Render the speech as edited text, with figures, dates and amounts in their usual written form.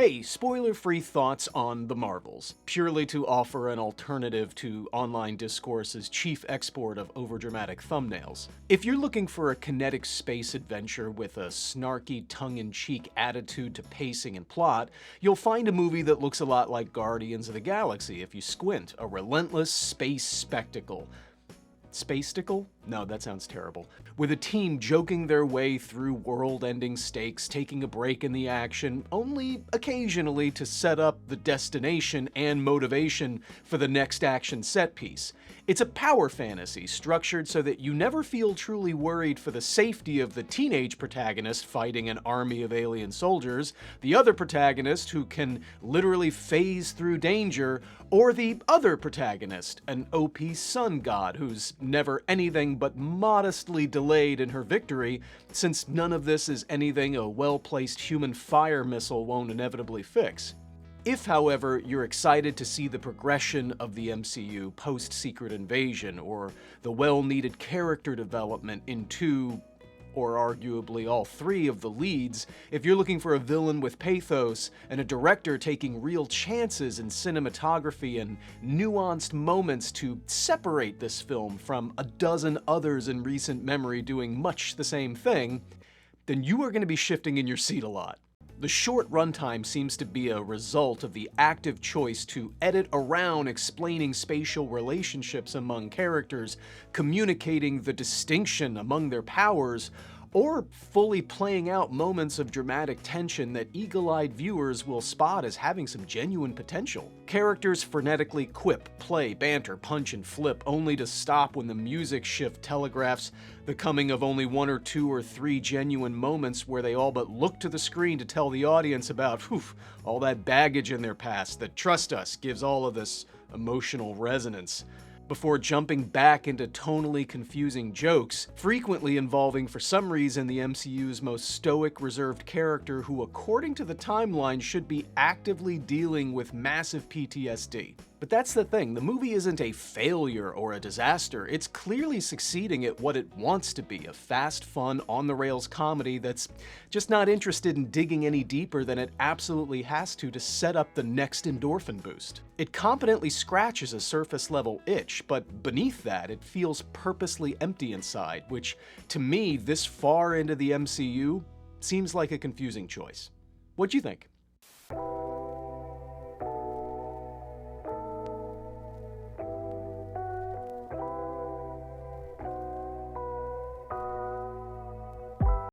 Hey, spoiler-free thoughts on the Marvels, purely to offer an alternative to online discourse's chief export of overdramatic thumbnails. If you're looking for a kinetic space adventure with a snarky, tongue-in-cheek attitude to pacing and plot, you'll find a movie that looks a lot like Guardians of the Galaxy if you squint, a relentless space spectacle. Space-tickle? No, that sounds terrible. With a team joking their way through world-ending stakes, taking a break in the action, only occasionally to set up the destination and motivation for the next action set piece. It's a power fantasy structured so that you never feel truly worried for the safety of the teenage protagonist fighting an army of alien soldiers, the other protagonist who can literally phase through danger, or the other protagonist, an OP sun god who's never anything but modestly delayed in her victory, since none of this is anything a well-placed human fire missile won't inevitably fix. If, however, you're excited to see the progression of the MCU post-Secret Invasion, or the well-needed character development in two, or arguably all three of the leads, if you're looking for a villain with pathos and a director taking real chances in cinematography and nuanced moments to separate this film from a dozen others in recent memory doing much the same thing, then you are going to be shifting in your seat a lot. The short runtime seems to be a result of the active choice to edit around explaining spatial relationships among characters, communicating the distinction among their powers, or fully playing out moments of dramatic tension that eagle-eyed viewers will spot as having some genuine potential. Characters frenetically quip, play, banter, punch, and flip, only to stop when the music shift telegraphs the coming of only one or two or three genuine moments where they all but look to the screen to tell the audience about all that baggage in their past that, trust us, gives all of this emotional resonance, before jumping back into tonally confusing jokes, frequently involving, for some reason, the MCU's most stoic, reserved character who, according to the timeline, should be actively dealing with massive PTSD. But that's the thing, the movie isn't a failure or a disaster, it's clearly succeeding at what it wants to be, a fast, fun, on-the-rails comedy that's just not interested in digging any deeper than it absolutely has to set up the next endorphin boost. It competently scratches a surface-level itch, but beneath that, it feels purposely empty inside, which, to me, this far into the MCU, seems like a confusing choice. What'd you think?